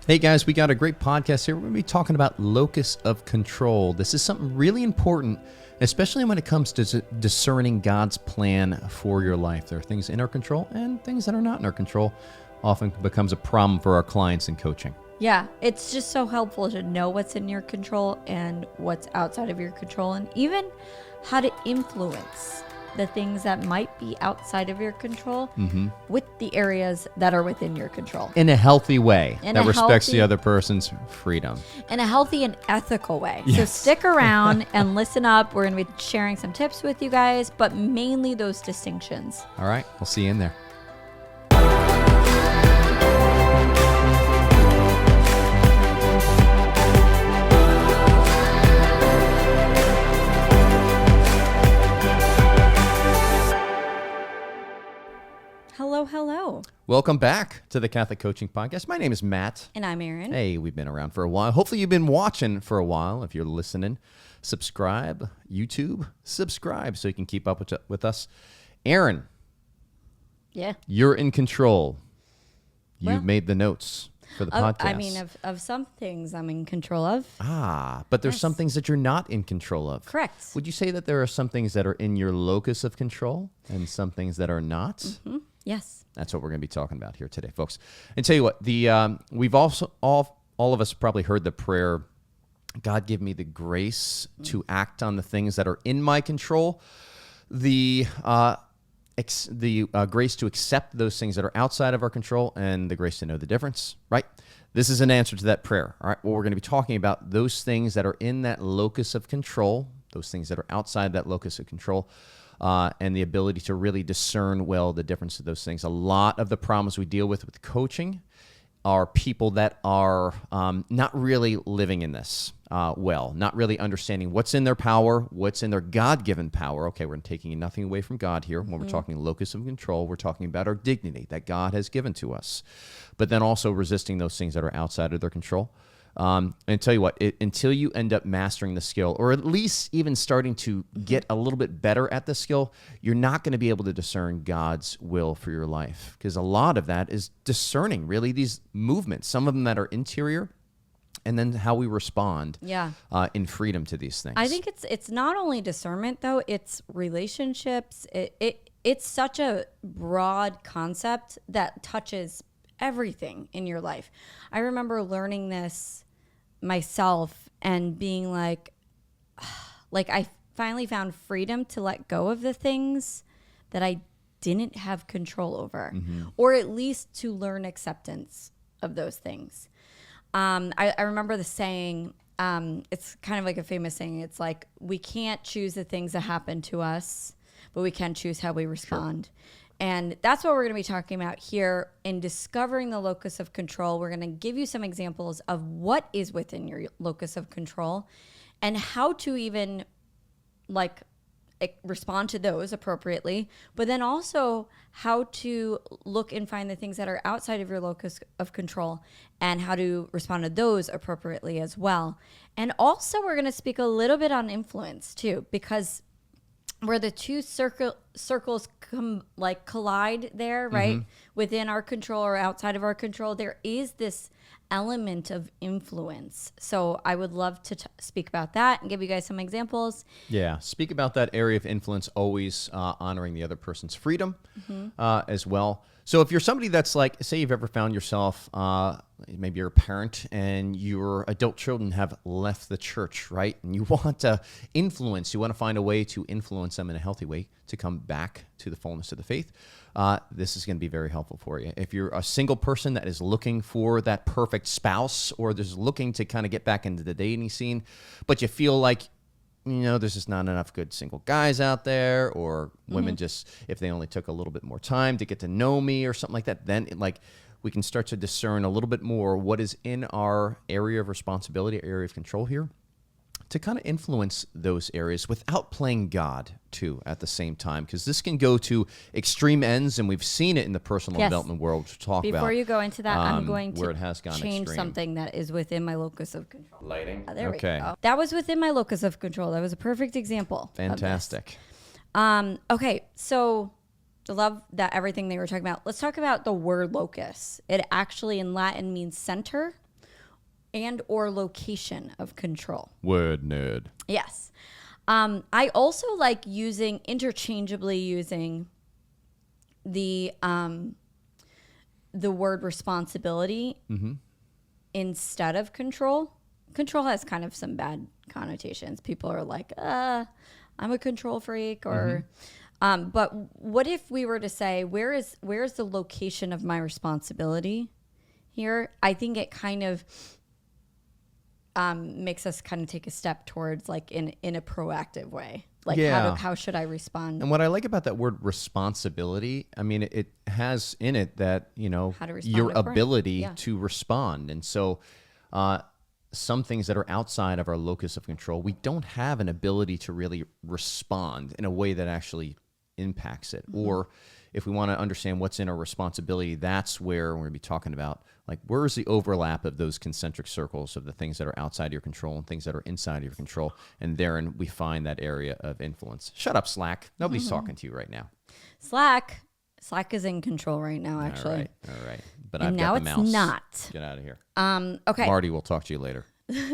Hey guys, we got a great podcast here. We're going to be talking about locus of control. This is something really important, especially when it comes to discerning God's plan for your life. There are things in our control and things that are not in our control. Often becomes a problem for our clients in coaching. Yeah, it's just so helpful to know what's in your control and what's outside of your control, and even how to influence the things that might be outside of your control with the areas that are within your control. In a healthy way that respects the other person's freedom. In a healthy and ethical way. Yes. So stick around and listen up. We're going to be sharing some tips with you guys, but mainly those distinctions. All right, we'll see you in there. Hello. Welcome back to the Catholic Coaching Podcast. My name is Matt. And I'm Erin. Hey, we've been around for a while. Hopefully you've been watching for a while. If you're listening, subscribe. YouTube, subscribe so you can keep up with us. Erin. Yeah. You're in control. You've Well, made the notes for the podcast. I mean, of some things I'm in control of. But there's Yes. some things that you're not in control of. Correct. Would you say that there are some things that are in your locus of control and some things that are not? Mm-hmm. Yes. That's what we're going to be talking about here today, folks. And tell you what, we've also all of us probably heard the prayer, God give me the grace to act on the things that are in my control, the grace to accept those things that are outside of our control, and the grace to know the difference, right? This is an answer to that prayer, all right? Well, we're going to be talking about those things that are in that locus of control, those things that are outside that locus of control, and the ability to really discern well the difference of those things. A lot of the problems we deal with coaching are people that are not really living in this well, not really understanding what's in their power, what's in their God-given power. Okay, we're taking nothing away from God here. When we're talking locus of control, we're talking about our dignity that God has given to us, but then also resisting those things that are outside of their control. And tell you what, until you end up mastering the skill, or at least even starting to get a little bit better at the skill, you're not going to be able to discern God's will for your life. Because a lot of that is discerning, really, these movements, some of them that are interior, and then how we respond in freedom to these things. I think it's not only discernment, though, it's relationships. It's such a broad concept that touches everything in your life. I remember learning this myself and being like I finally found freedom to let go of the things that I didn't have control over, or at least to learn acceptance of those things. I remember the saying, it's kind of like a famous saying. It's like, we can't choose the things that happen to us, but we can choose how we respond. Sure. And that's what we're going to be talking about here in discovering the locus of control. We're going to give you some examples of what is within your locus of control and how to even respond to those appropriately, but then also how to look and find the things that are outside of your locus of control and how to respond to those appropriately as well. And also we're going to speak a little bit on influence too, because where the two circles collide there, right? Within our control or outside of our control, there is this element of influence. So I would love to speak about that and give you guys some examples. Yeah, speak about that area of influence, always honoring the other person's freedom as well. So if you're somebody that's like, say you've ever found yourself, maybe you're a parent and your adult children have left the church, right? And you want to you want to find a way to influence them in a healthy way to come back to the fullness of the faith. This is going to be very helpful for you. If you're a single person that is looking for that perfect spouse, or just looking to kind of get back into the dating scene, but you feel like, there's just not enough good single guys out there, or women just, if they only took a little bit more time to get to know me or something like that, then we can start to discern a little bit more what is in our area of responsibility, area of control here, to kind of influence those areas without playing God too at the same time, because this can go to extreme ends, and we've seen it in the personal development world to talk about. Before you go into that, I'm going where to it has gone change extreme. Something that is within my locus of control. Lighting. There okay. we go. That was within my locus of control. That was a perfect example. Fantastic. Okay, so I love that everything they were talking about. Let's talk about the word locus. It actually in Latin means center. and or location of control. Word nerd. Yes. I also like interchangeably using the word responsibility instead of control. Control has kind of some bad connotations. People are like, I'm a control freak, or but what if we were to say, where is the location of my responsibility here? I think it kind of makes us kind of take a step towards like in a proactive way. Like how should I respond? And what I like about that word responsibility, I mean, it has in it that, How to respond your accordingly. ability to respond. And so some things that are outside of our locus of control, we don't have an ability to really respond in a way that actually impacts it. Or if we want to understand what's in our responsibility, that's where we're going to be talking about, like, where's the overlap of those concentric circles of the things that are outside your control and things that are inside your control. And therein we find that area of influence. Shut up, Slack. Nobody's talking to you right now. Slack is in control right now, actually. All right. But And I've now got the it's mouse. not. Get out of here. Okay. Marty, we'll talk to you later.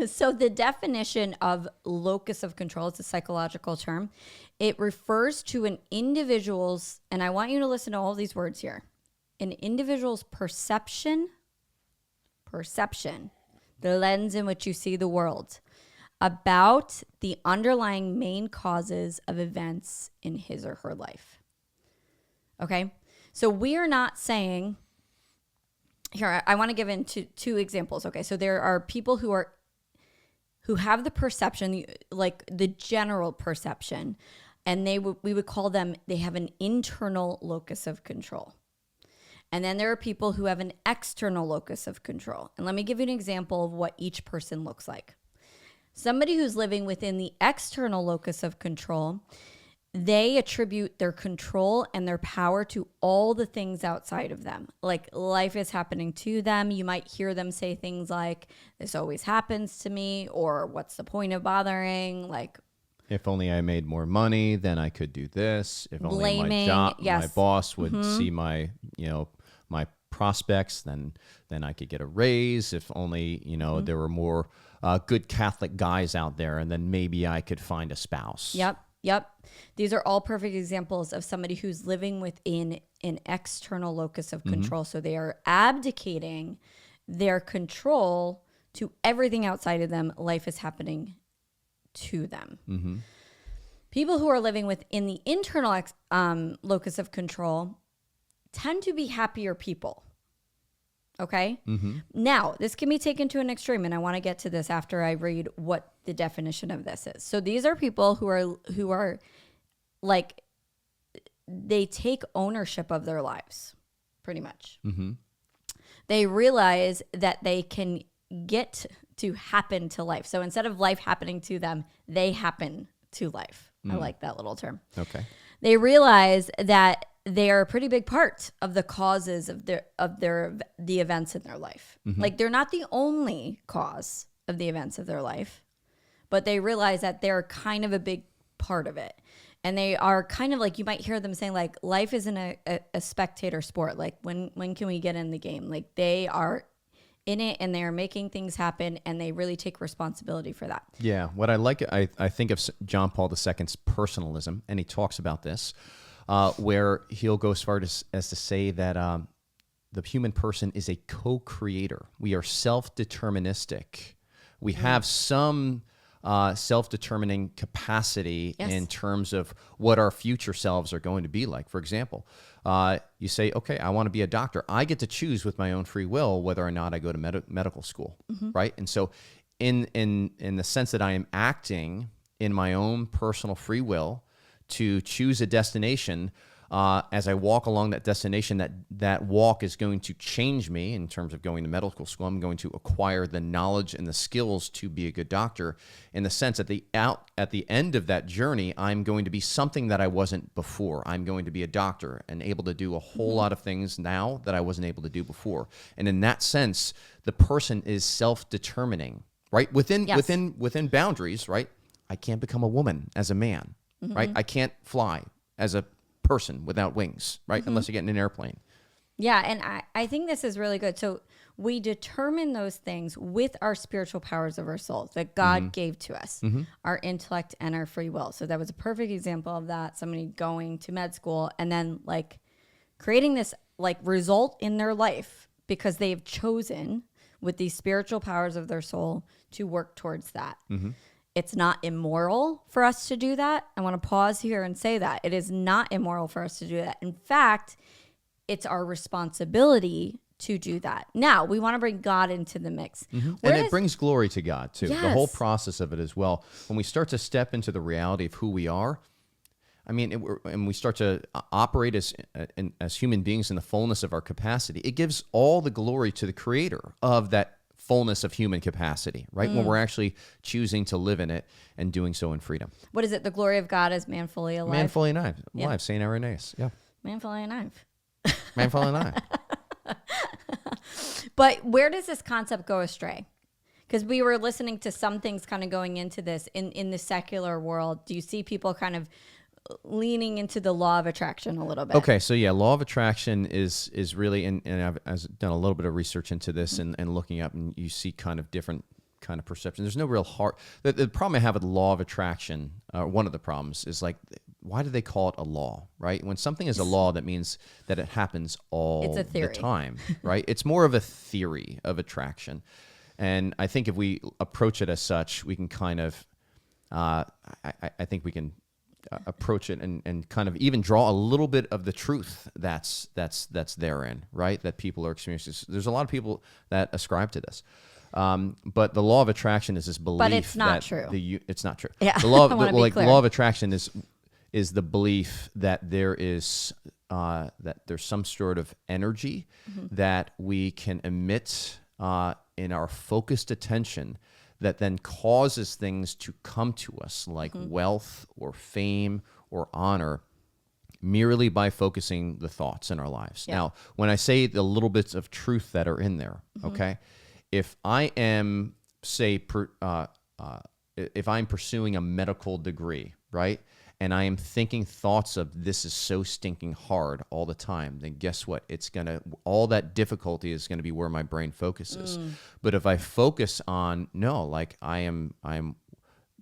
So the definition of locus of control, it's a psychological term. It refers to an individual's, and I want you to listen to all these words here, an individual's perception, the lens in which you see the world, about the underlying main causes of events in his or her life. Okay? So we are not saying, here, I want to give into two examples. Okay, so there are people who have the perception, like the general perception, and we would call them, they have an internal locus of control. And then there are people who have an external locus of control. And let me give you an example of what each person looks like. Somebody who's living within the external locus of control, they attribute their control and their power to all the things outside of them. Like life is happening to them. You might hear them say things like, this always happens to me, or what's the point of bothering? Like, if only I made more money, then I could do this. If only Blaming, my yes. boss would see my prospects, then I could get a raise. If only, there were more good Catholic guys out there, and then maybe I could find a spouse. Yep. These are all perfect examples of somebody who's living within an external locus of control. So they are abdicating their control to everything outside of them. Life is happening to them. People who are living within the internal locus of control tend to be happier people. Okay? Now, this can be taken to an extreme, and I want to get to this after I read what the definition of this is. So these are people who are like, they take ownership of their lives, pretty much. They realize that they can get to happen to life. So instead of life happening to them, they happen to life. I like that little term. Okay. They realize that they are a pretty big part of the causes of the events in their life. Like, they're not the only cause of the events of their life, but they realize that they're kind of a big part of it. And they are kind of like, you might hear them saying, like, life isn't a spectator sport. Like, when can we get in the game? Like, they are in it and they are making things happen, and they really take responsibility for that. Yeah. What I like, I think of John Paul II's personalism, and he talks about this, where he'll go as far as to say that the human person is a co-creator. We are self-deterministic. We have some self-determining capacity in terms of what our future selves are going to be like. For example, you say, okay, I want to be a doctor. I get to choose with my own free will whether or not I go to medical school, right? And so in the sense that I am acting in my own personal free will to choose a destination, as I walk along that destination, that walk is going to change me in terms of going to medical school. I'm going to acquire the knowledge and the skills to be a good doctor, in the sense that at the end of that journey, I'm going to be something that I wasn't before. I'm going to be a doctor and able to do a whole lot of things now that I wasn't able to do before. And in that sense, the person is self-determining, right? Within boundaries, right? I can't become a woman as a man, right? I can't fly as a person without wings, right? Unless you get in an airplane. Yeah, and I think this is really good. So we determine those things with our spiritual powers of our souls that God gave to us, our intellect and our free will. So that was a perfect example of that. Somebody going to med school and then like creating this like result in their life because they've chosen with these spiritual powers of their soul to work towards that. It's not immoral for us to do that. I want to pause here and say that. It is not immoral for us to do that. In fact, it's our responsibility to do that. Now, we want to bring God into the mix. And it brings glory to God, too. The whole process of it as well. When we start to step into the reality of who we are, I mean, and we start to operate as human beings in the fullness of our capacity, it gives all the glory to the creator of that fullness of human capacity, right? When we're actually choosing to live in it and doing so in freedom. What is it? The glory of God is man fully alive? Man fully alive. St. Irenaeus. Yeah. Man fully alive. Man fully alive. But where does this concept go astray? Because we were listening to some things kind of going into this in the secular world. Do you see people kind of leaning into the law of attraction a little bit? Okay, so yeah, law of attraction is really, and I've done a little bit of research into this and looking up, and you see kind of different kind of perceptions. There's no real hard. The problem I have with law of attraction, one of the problems is like, why do they call it a law, right? When something is a law, that means that it happens all the time, right? It's more of a theory of attraction. And I think if we approach it as such, we can kind of, I think we can approach it and kind of even draw a little bit of the truth that's therein, right? That people are experiencing. There's a lot of people that ascribe to this. But the law of attraction is this belief. But it's not that true. It's not true. Yeah, The law, I wanna be clear. law of attraction is the belief that there is that there's some sort of energy that we can emit in our focused attention that then causes things to come to us like wealth or fame or honor merely by focusing the thoughts in our lives. Yeah. Now, when I say the little bits of truth that are in there, okay, if I am, say, if I'm pursuing a medical degree, right, and I am thinking thoughts of this is so stinking hard all the time, then guess what? All that difficulty is going to be where my brain focuses. But if I focus on, no, like I am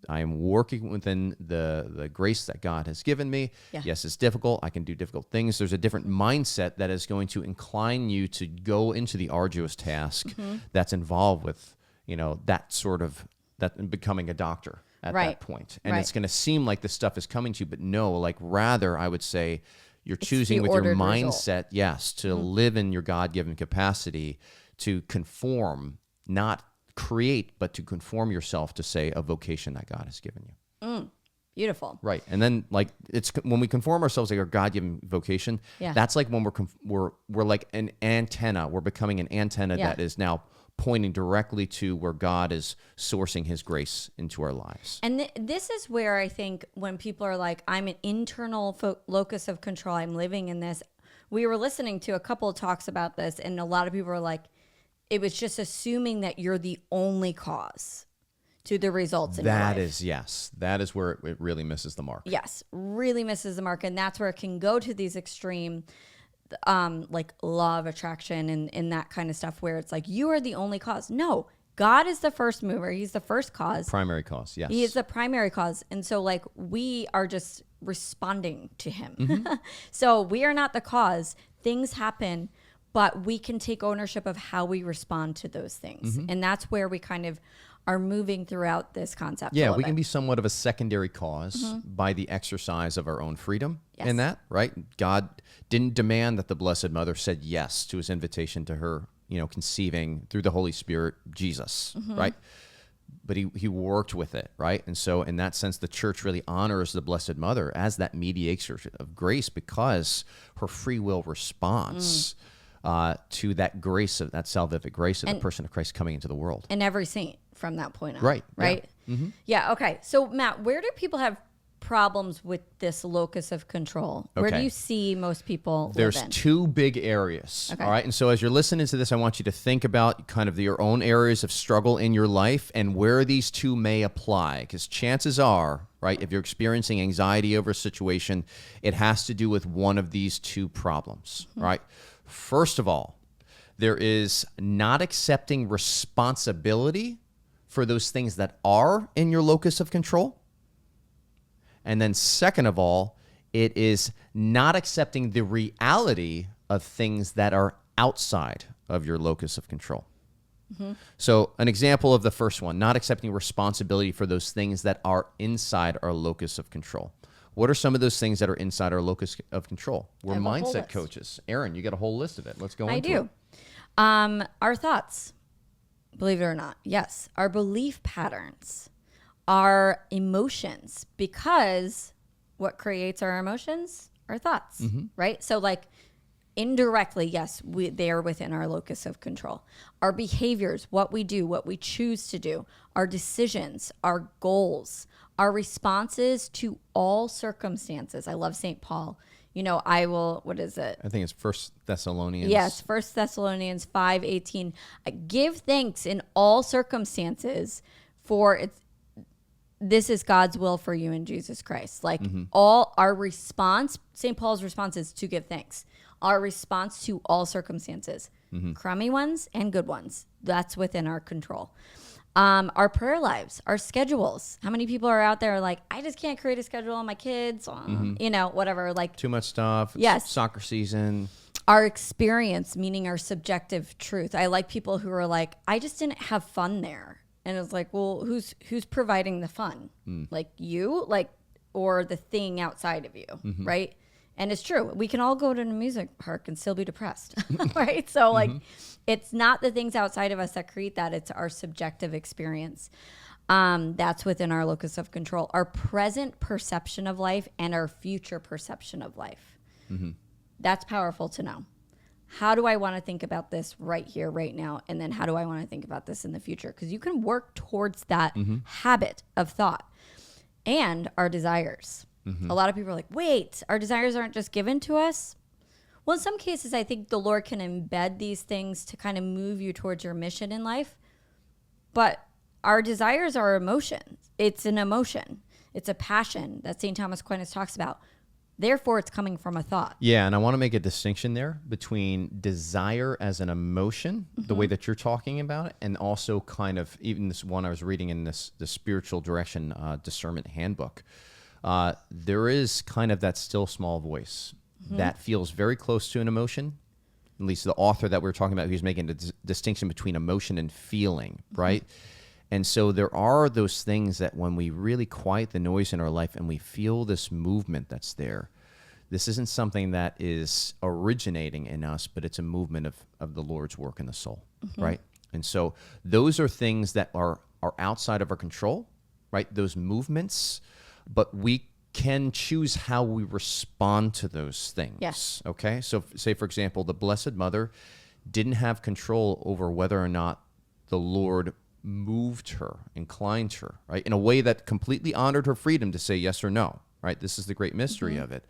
working within the grace that God has given me. Yeah. Yes, it's difficult. I can do difficult things. There's a different mindset that is going to incline you to go into the arduous task that's involved with, that becoming a doctor at that point. And it's going to seem like this stuff is coming to you, but no, like rather I would say you're choosing with your mindset, to live in your God-given capacity to conform, not create, but to conform yourself to, say, a vocation that God has given you. Beautiful. Right. And then like it's when we conform ourselves to our God-given vocation, that's like when we're like an antenna. We're becoming an antenna that is now pointing directly to where God is sourcing his grace into our lives. And this is where I think when people are like, I'm an internal locus of control, I'm living in this. We were listening to a couple of talks about this, and a lot of people were like, it was just assuming that you're the only cause to the results in your life. That is where it really misses the mark. Yes, really misses the mark. And that's where it can go to these extreme like law of attraction and that kind of stuff where it's like you are the only cause. No, God is the first mover. He's the first cause. Primary cause, yes. He is the primary cause. And so like we are just responding to him. So we are not the cause. Things happen, but we can take ownership of how we respond to those things. And that's where we kind of are moving throughout this concept. Yeah, we can be somewhat of a secondary cause by the exercise of our own freedom in that, right? God didn't demand that the Blessed Mother said yes to his invitation to her, conceiving through the Holy Spirit, Jesus, right? But he worked with it, right? And so in that sense, the church really honors the Blessed Mother as that mediator of grace because her free will response to that grace, of that salvific grace of the person of Christ coming into the world. And every saint from that point on. Right. Right? Yeah, okay. So Matt, where do people have problems with this locus of control? Where do you see most people There's live in? two big areas. Okay. All right. And so as you're listening to this, I want you to think about kind of your own areas of struggle in your life and where these two may apply. Because chances are, right, if you're experiencing anxiety over a situation, it has to do with one of these two problems, right? First of all, there is not accepting responsibility for those things that are in your locus of control. And then second of all, it is not accepting the reality of things that are outside of your locus of control. So an example of the first one, not accepting responsibility for those things that are inside our locus of control. What are some of those things that are inside our locus of control? We're mindset coaches. Aaron, you got a whole list of it. Let's go into it. I do. Our thoughts, believe it or not. Yes. Our belief patterns, our emotions, because what creates our emotions? Our thoughts, right? So like indirectly, yes, they are within our locus of control. Our behaviors, what we do, what we choose to do, our decisions, our goals, our responses to all circumstances. I love St. Paul. What is it? I think it's 1 Thessalonians. Yes, 1 Thessalonians 5:18. Give thanks in all circumstances, for this is God's will for you in Jesus Christ. Like all our response, St. Paul's response is to give thanks. Our response to all circumstances, crummy ones and good ones, that's within our control. Our prayer lives, our schedules. How many people are out there like, I just can't create a schedule on my kids, whatever. Like too much stuff. Yes. Soccer season. Our experience, meaning our subjective truth. I like people who are like, I just didn't have fun there. And it's like, well, who's providing the fun? Like you, or the thing outside of you, right? And it's true. We can all go to an amusement park and still be depressed, right? So it's not the things outside of us that create that. It's our subjective experience. That's within our locus of control. Our present perception of life and our future perception of life. That's powerful to know. How do I want to think about this right here, right now? And then how do I want to think about this in the future? Because you can work towards that habit of thought. And our desires. A lot of people are like, wait, our desires aren't just given to us? Well, in some cases, I think the Lord can embed these things to kind of move you towards your mission in life. But our desires are emotions. It's an emotion. It's a passion that St. Thomas Aquinas talks about. Therefore, it's coming from a thought. Yeah, and I want to make a distinction there between desire as an emotion, the way that you're talking about it, and also kind of even this one I was reading in the spiritual direction discernment handbook. There is kind of that still small voice that feels very close to an emotion. At least the author that we were talking about, who's making a distinction between emotion and feeling, right? And so there are those things that when we really quiet the noise in our life and we feel this movement that's there, this isn't something that is originating in us, but it's a movement of the Lord's work in the soul, right? And so those are things that are outside of our control, right? Those movements, but we can choose how we respond to those things. Yes. Okay? So say, for example, the Blessed Mother didn't have control over whether or not the Lord moved her, inclined her, right? In a way that completely honored her freedom to say yes or no, right? This is the great mystery of it.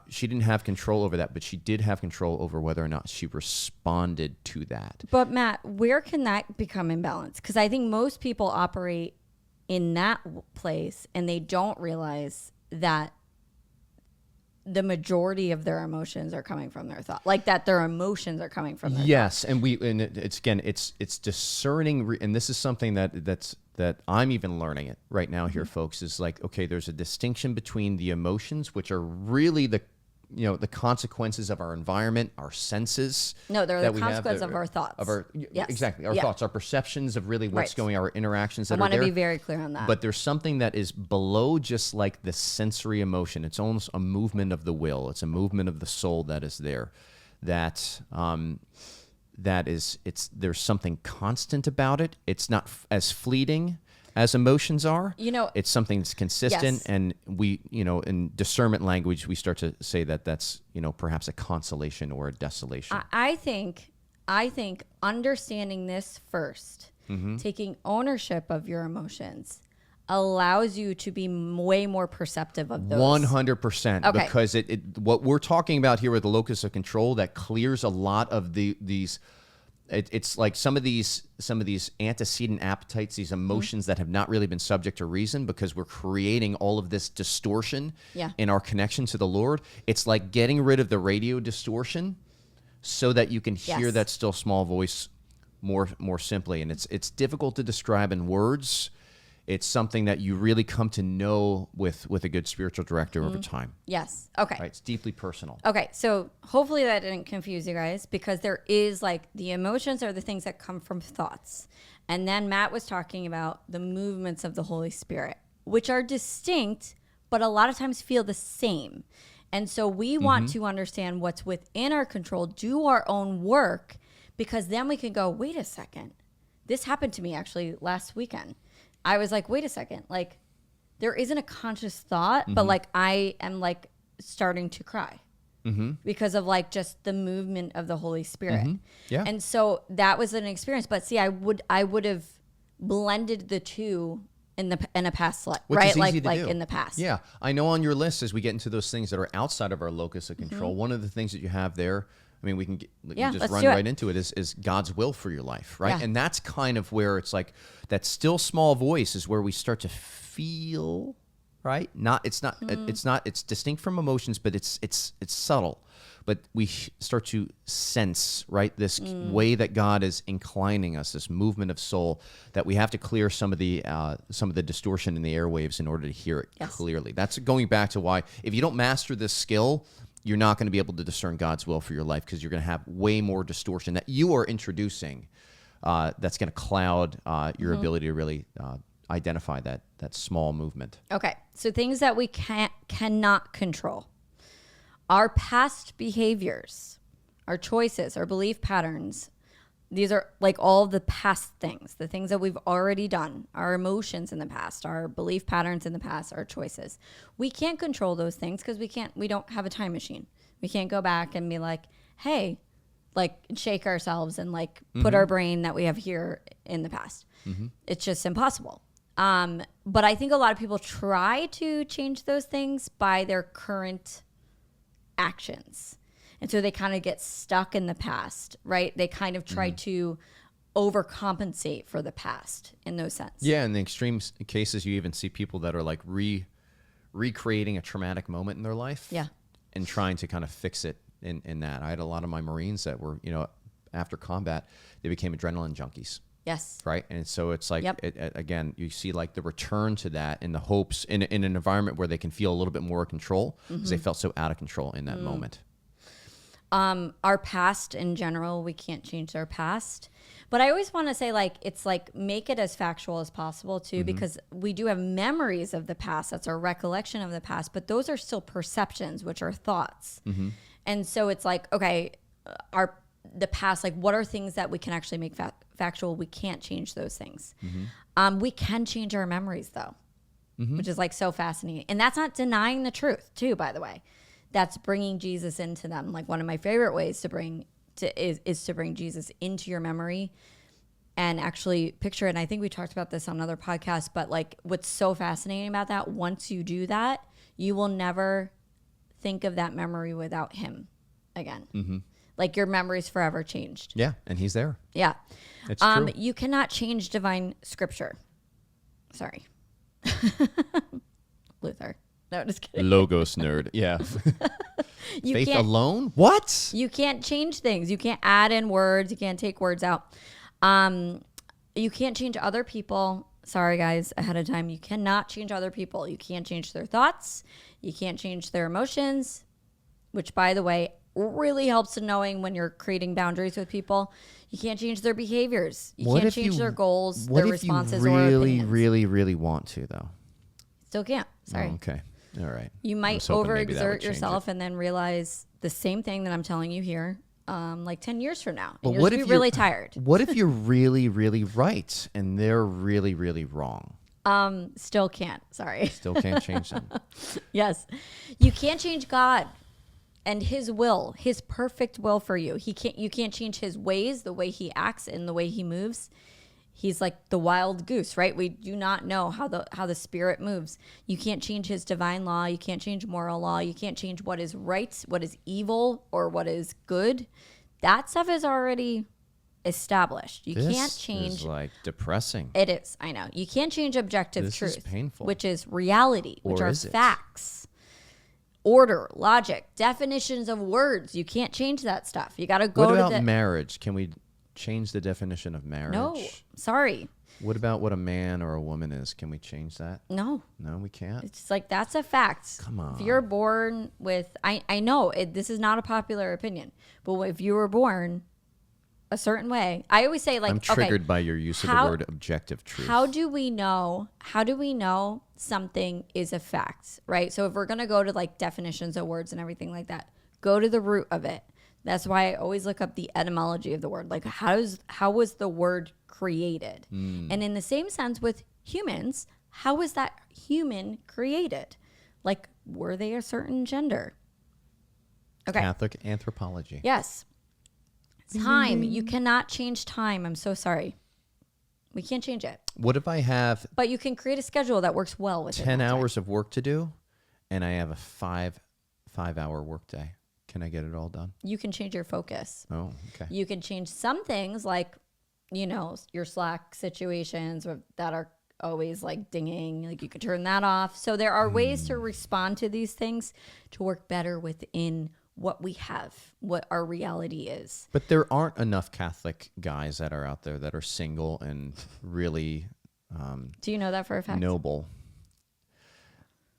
She didn't have control over that, but she did have control over whether or not she responded to that. But Matt, where can that become imbalanced? Because I think most people operate in that place and they don't realize that the majority of their emotions are coming from their thought, like that their emotions are coming from their yes thought. And it's discerning, and this is something that I'm even learning it right now here, folks, is like, okay, there's a distinction between the emotions, which are really the consequences of our environment, our senses. No, they're the consequence of our thoughts. Exactly, our thoughts, our perceptions of really what's going, our interactions that are there. I want to be very clear on that. But there's something that is below just like the sensory emotion. It's almost a movement of the will. It's a movement of the soul that is there. There's something constant about it. It's not as fleeting as emotions are. It's something that's consistent. Yes. And we, in discernment language, we start to say that that's, perhaps a consolation or a desolation. I think understanding this first, taking ownership of your emotions, allows you to be way more perceptive of those. 100%. Okay. Because what we're talking about here with the locus of control, that clears a lot of these. It's like some of these antecedent appetites, these emotions that have not really been subject to reason, because we're creating all of this distortion in our connection to the Lord. It's like getting rid of the radio distortion so that you can hear Yes. that still small voice more simply. And it's difficult to describe in words. It's something that you really come to know with a good spiritual director over time. Yes. Okay. Right? It's deeply personal. Okay, so hopefully that didn't confuse you guys, because there is like the emotions are the things that come from thoughts. And then Matt was talking about the movements of the Holy Spirit, which are distinct, but a lot of times feel the same. And so we want to understand what's within our control, do our own work, because then we can go, wait a second. This happened to me actually last weekend. I was like, wait a second. Like, there isn't a conscious thought, but like I am like starting to cry because of like just the movement of the Holy Spirit. Yeah. And so that was an experience. But see, I would have blended the two in a past life, Which right? is easy to like do. in the past. Yeah. I know on your list, as we get into those things that are outside of our locus of control, Mm-hmm. one of the things that you have there, I mean, we can Yeah, just let's run do it. right into it, is God's will for your life, right? Yeah. And that's kind of where it's like that still small voice is where we start to feel, right? It's distinct from emotions, but it's subtle. But we start to sense, right, this way that God is inclining us, this movement of soul, that we have to clear some of the distortion in the airwaves in order to hear it Yes. clearly. That's going back to why, if you don't master this skill, you're not going to be able to discern God's will for your life, because you're going to have way more distortion that you are introducing that's going to cloud your ability to really identify that small movement. Okay, so things that we cannot control. Our past behaviors, our choices, our belief patterns, these are like all the past things, the things that we've already done, our emotions in the past, our belief patterns in the past, our choices. We can't control those things because we don't have a time machine. We can't go back and be like, hey, like shake ourselves and like put our brain that we have here in the past. It's just impossible. But I think a lot of people try to change those things by their current actions. And so they kind of get stuck in the past, right? They kind of try to overcompensate for the past in those sense. Yeah, in the extreme cases, you even see people that are like recreating a traumatic moment in their life. Yeah. And trying to kind of fix it in that. I had a lot of my Marines that were, after combat, they became adrenaline junkies. Yes. Right. And so it's like, Yep. again, you see like the return to that in the hopes in an environment where they can feel a little bit more control, because they felt so out of control in that moment. Our past in general, we can't change our past. But I always want to say, like, it's like make it as factual as possible too, because we do have memories of the past. That's our recollection of the past, but those are still perceptions, which are thoughts. And so it's like, okay, the past, like what are things that we can actually make factual? We can't change those things. We can change our memories though, which is like so fascinating. And that's not denying the truth too, by the way. That's bringing Jesus into them. Like one of my favorite ways to bring Jesus into your memory and actually picture it. And I think we talked about this on another podcast, but like what's so fascinating about that, once you do that, you will never think of that memory without him again. Like your memory's forever changed. Yeah. And he's there. Yeah. It's true. You cannot change divine scripture. Sorry. Luther. No, just kidding. Logos nerd. Yeah. You Faith can't, alone? What? you can't change things. You can't add in words. You can't take words out. You can't change other people. Sorry, guys, ahead of time. You cannot change other people. You can't change their thoughts. You can't change their emotions, which, by the way, really helps in knowing when you're creating boundaries with people. You can't change their behaviors. You can't change their goals, their responses, what if you or really, opinions. really want to, though? Still can't. Sorry. Oh, okay. All right. You I might was hoping maybe that would overexert change yourself it. and then realize the same thing that I'm telling you here, like 10 years from now. But And what you'll if be really you're- tired. What if you're really, really right and they're really, really wrong? Still can't. Sorry. Still can't change them. Yes. You can't change God and his will, his perfect will for you. You can't change his ways, the way he acts and the way he moves. He's like the wild goose, right? We do not know how the spirit moves. You can't change his divine law. You can't change moral law. You can't change what is right, what is evil, or what is good. That stuff is already established. You can't change. This is like depressing. It is. I know. You can't change objective This truth, is painful. which is reality, which Or are is it? facts. order, logic, definitions of words. You can't change that stuff. You got to go What to about the marriage? Can we change the definition of marriage? No, sorry. What about what a man or a woman is? Can we change that? No. No, we can't. It's like, that's a fact. Come on. If you're born with, I know this is not a popular opinion, but if you were born a certain way, I always say, like, I'm triggered by your use of the word objective truth. How do we know something is a fact, right? So if we're going to go to like definitions of words and everything like that, go to the root of it. That's why I always look up the etymology of the word. Like, how was the word created? And in the same sense with humans, how was that human created? Like, were they a certain gender? Okay. Catholic anthropology. Yes. Time. You cannot change time. I'm so sorry. We can't change it. What if I have But you can create a schedule that works well with 10 hours of work to do and I have a five-hour workday? Can I get it all done? You can change your focus. Oh, okay. You can change some things, like, your Slack situations that are always like dinging. Like, you can turn that off. So there are ways to respond to these things to work better within what we have, what our reality is. But there aren't enough Catholic guys that are out there that are single and really Do you know that for a fact? noble.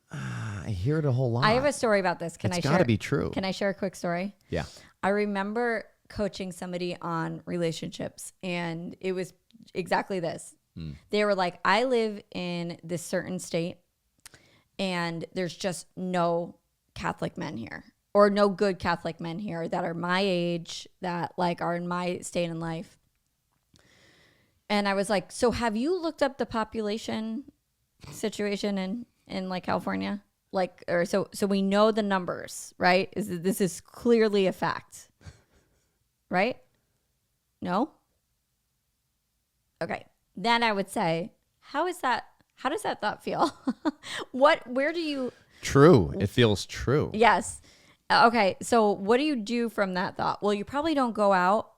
I hear it a whole lot. I have a story about this. Can I share? It's got to be true. Can I share a quick story? Yeah. I remember coaching somebody on relationships, and it was exactly this. They were like, I live in this certain state, and there's just no Catholic men here, or no good Catholic men here that are my age, that like are in my state in life. And I was like, so have you looked up the population situation in like California? Like, or so we know the numbers, right? This is clearly a fact, right? No? Okay. Then I would say, how does that thought feel? Where do you? True. It feels true. Yes. Okay. So what do you do from that thought? Well, you probably don't go out.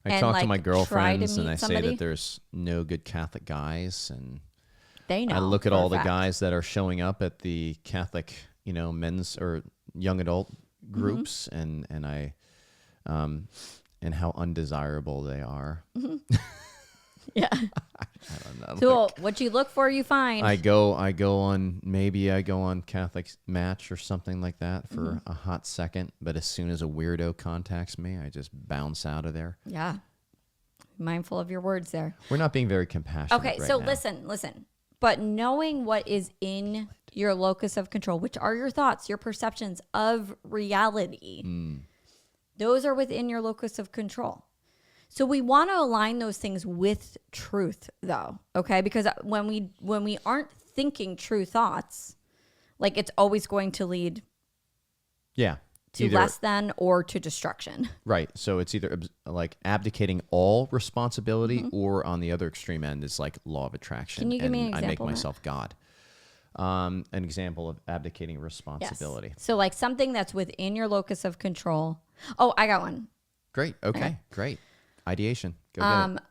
I talk to my try to girlfriends and meet I somebody. say that there's no good Catholic guys, and They know. I look at for a all the fact. guys that are showing up at the Catholic, men's or young adult groups, and I, and how undesirable they are. Yeah. I don't know. So what you look for, you find. I go on Catholic Match or something like that for a hot second, but as soon as a weirdo contacts me, I just bounce out of there. Yeah. Mindful of your words there. We're not being very compassionate. Okay, right so now. listen. But knowing what is in your locus of control, which are your thoughts, your perceptions of reality, those are within your locus of control. So we want to align those things with truth, though, okay? Because when we aren't thinking true thoughts, like, it's always going to lead Yeah. to less than or to destruction. Right. So it's either like abdicating all responsibility, or on the other extreme end is like law of attraction. Can you give me an I make example, Matt? myself God. An example of abdicating responsibility. Yes. So like something that's within your locus of control. Oh, I got one. Great. Okay. Great. Ideation. Go get it.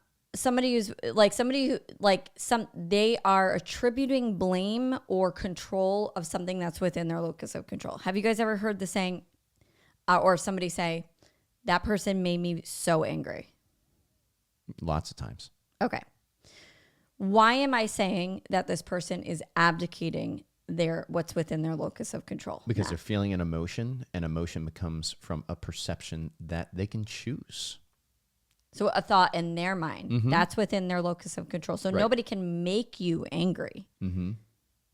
They are attributing blame or control of something that's within their locus of control. Have you guys ever heard the saying, or somebody say, that person made me so angry? Lots of times. Okay. Why am I saying that this person is abdicating what's within their locus of control? Because they're feeling an emotion, and emotion becomes from a perception that they can choose. So a thought in their mind, that's within their locus of control. So nobody can make you angry.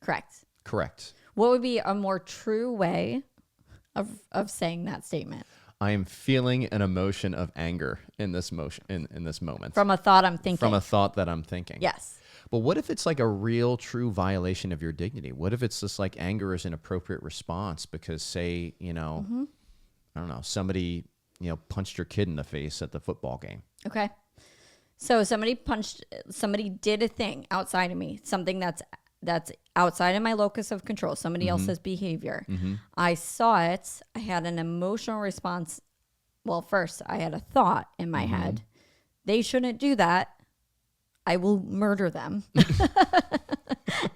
Correct. Correct. What would be a more true way of saying that statement? I am feeling an emotion of anger in this motion in this moment. From a thought I'm thinking. From a thought that I'm thinking. Yes. But what if it's like a real, true violation of your dignity? What if it's just like anger is an appropriate response because, say, I don't know, somebody, punched your kid in the face at the football game. Okay. So somebody did a thing outside of me, something that's outside of my locus of control, somebody else's behavior. I saw it. I had an emotional response. Well, first I had a thought in my head. They shouldn't do that. I will murder them.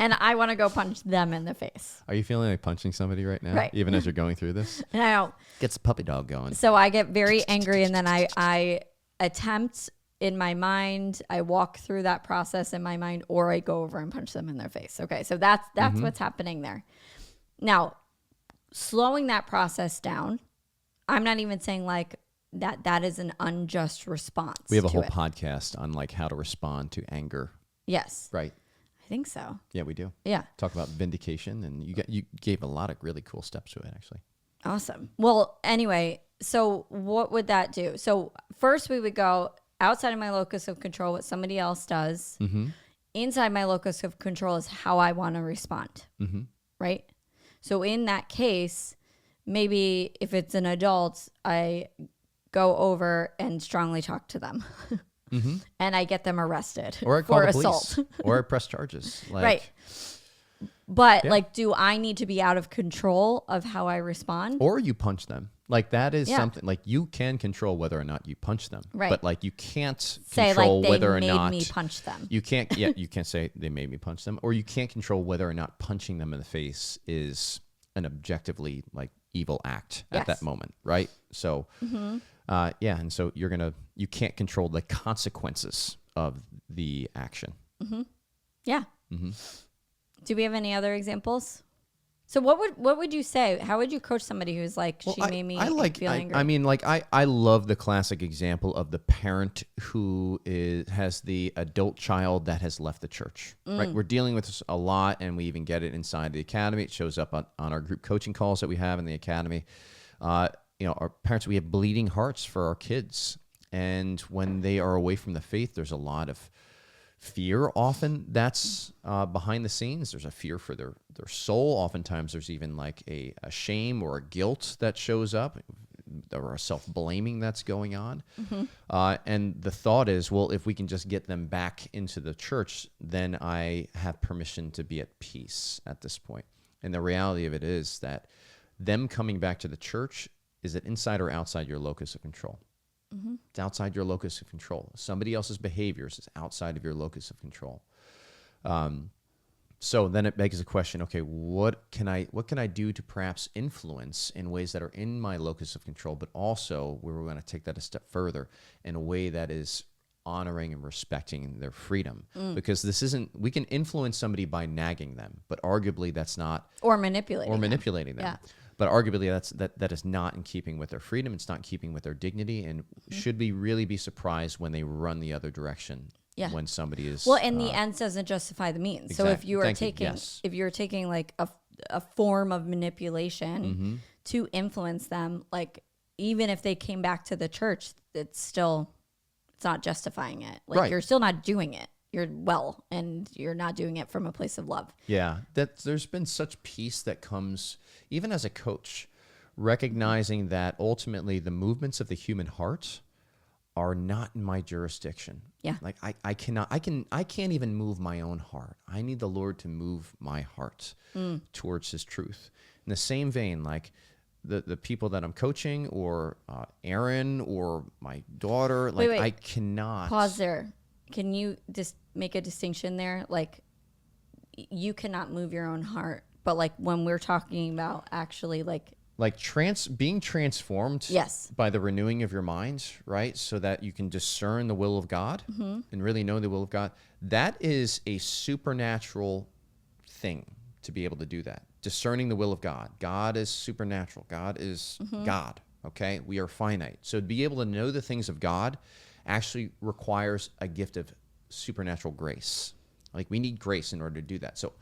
and I want to go punch them in the face. Are you feeling like punching somebody right now? Right. Even as you're going through this? And I don't. Gets the puppy dog going. So I get very angry, and then I attempt in my mind, I walk through that process in my mind, or I go over and punch them in their face. Okay, so that's what's happening there. Now, slowing that process down, I'm not even saying like that is an unjust response. We have a whole it. podcast on like how to respond to anger. Yes. Right. I think so. Yeah, we do. Yeah. Talk about vindication, and you gave a lot of really cool steps to it, actually. Awesome. Well, anyway, so what would that do? So first we would go outside of my locus of control, what somebody else does. Mm-hmm. Inside my locus of control is how I want to respond. Mm-hmm. Right? So in that case, maybe if it's an adult, I go over and strongly talk to them. Mm-hmm. And I get them arrested or I call for the police. assault. Or I press charges. Like, right. But yeah. like, do I need to be out of control of how I respond? Or you punch them. Like that is Yeah. something like you can control whether or not you punch them. Right. But like you can't Say control like they whether or made not me punch them. you can't. Yeah, you can't say they made me punch them, or you can't control whether or not punching them in the face is an objectively like evil act at Yes. that moment, right? So, yeah, and so you can't control the consequences of the action. Yeah. Mm-hmm. Do we have any other examples? So what would you say? How would you coach somebody who's like, she made me feel angry? I mean, like I love the classic example of the parent who has the adult child that has left the church. Right, we're dealing with this a lot, and we even get it inside the academy. It shows up on our group coaching calls that we have in the academy. Our parents, we have bleeding hearts for our kids, and when they are away from the faith, there's a lot of fear often that's behind the scenes. There's a fear for their soul. Oftentimes there's even like a shame or a guilt that shows up, or a self-blaming that's going on. And the thought is, well, if we can just get them back into the church, then I have permission to be at peace at this point. And the reality of it is that them coming back to the church, is it inside or outside your locus of control? It's outside your locus of control. Somebody else's behaviors is outside of your locus of control. So then it begs the question, okay, what can I do to perhaps influence in ways that are in my locus of control, but also where we're going to take that a step further in a way that is honoring and respecting their freedom? Because we can influence somebody by nagging them, but arguably that's not, or manipulating them. Yeah. But arguably that is not in keeping with their freedom. It's not in keeping with their dignity. And should we really be surprised when they run the other direction? Yeah. When somebody is and the ends doesn't justify the means. Exactly. So if you are If you're taking like a form of manipulation to influence them, like even if they came back to the church, it's not justifying it. Like Right. you're still not doing it. And you're not doing it from a place of love. Yeah, there's been such peace that comes, even as a coach, recognizing that ultimately the movements of the human heart are not in my jurisdiction. Yeah. Like I can't even move my own heart. I need the Lord to move my heart towards His truth. In the same vein, like the people that I'm coaching, or Aaron, or my daughter, like Wait. I cannot Pause there. Can you just make a distinction there? Like, you cannot move your own heart, but like when we're talking about actually like being transformed Yes. by the renewing of your mind, right? So that you can discern the will of God and really know the will of God. That is a supernatural thing to be able to do that. Discerning the will of God. God is supernatural. God is God, okay? We are finite. So to be able to know the things of God actually requires a gift of supernatural grace. Like we need grace in order to do that. So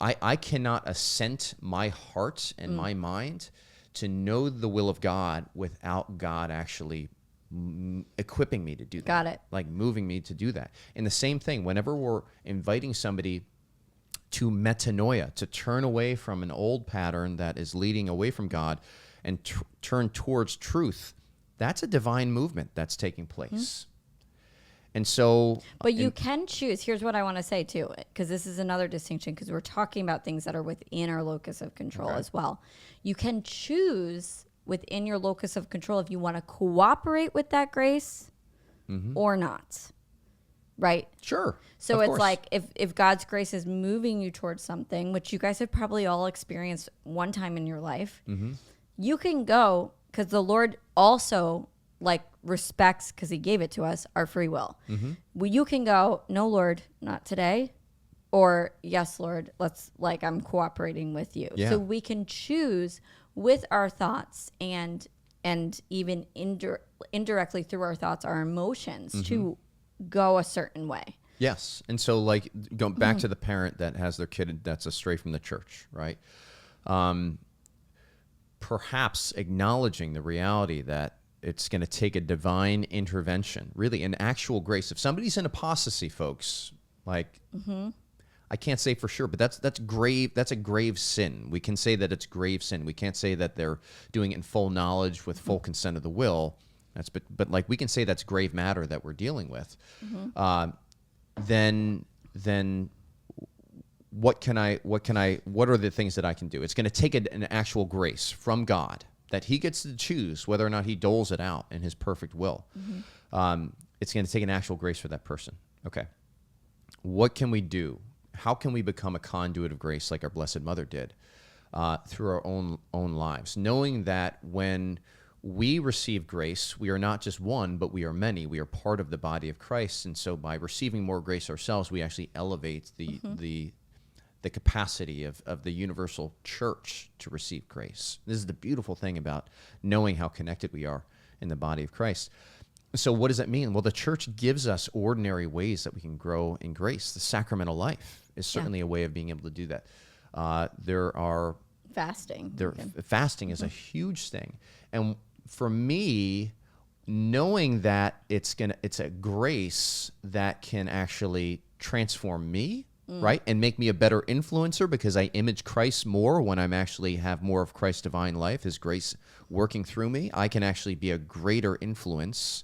I cannot assent my heart and my mind to know the will of God without God actually equipping me to do that. Got it. Like moving me to do that. And the same thing, whenever we're inviting somebody to metanoia, to turn away from an old pattern that is leading away from God and turn towards truth, that's a divine movement that's taking place. And so... But you can choose. Here's what I want to say too, because this is another distinction, because we're talking about things that are within our locus of control as well. You can choose within your locus of control if you want to cooperate with that grace or not. right? Sure. So of it's course. like if God's grace is moving you towards something, which you guys have probably all experienced one time in your life, you can go because the Lord also like respects, because he gave it to us, our free will. Well, you can go, no, Lord, not today. Or yes, Lord, let's like I'm cooperating with you. Yeah. So we can choose with our thoughts and even indirectly through our thoughts, our emotions to go a certain way. Yes. And so, like, going back to the parent that has their kid that's astray from the church, right? Perhaps acknowledging the reality that it's going to take a divine intervention, really an actual grace. If somebody's in apostasy, folks, like, I can't say for sure, but that's grave. That's a grave sin. We can say that it's grave sin. We can't say that they're doing it in full knowledge with full consent of the will. But like we can say that's grave matter that we're dealing with. Then what are the things that I can do? It's going to take an actual grace from God that he gets to choose whether or not he doles it out in his perfect will. It's going to take an actual grace for that person. Okay. What can we do? How can we become a conduit of grace like our Blessed Mother did through our own lives? Knowing that when we receive grace, we are not just one, but we are many. We are part of the body of Christ. And so by receiving more grace ourselves, we actually elevate the capacity of the universal church to receive grace. This is the beautiful thing about knowing how connected we are in the body of Christ. So what does that mean? Well, the church gives us ordinary ways that we can grow in grace. The sacramental life is certainly a way of being able to do that. There are fasting. Fasting is a huge thing. And for me, knowing that it's a grace that can actually transform me, right? And make me a better influencer because I image Christ more when I'm actually have more of Christ's divine life, his grace working through me. I can actually be a greater influence,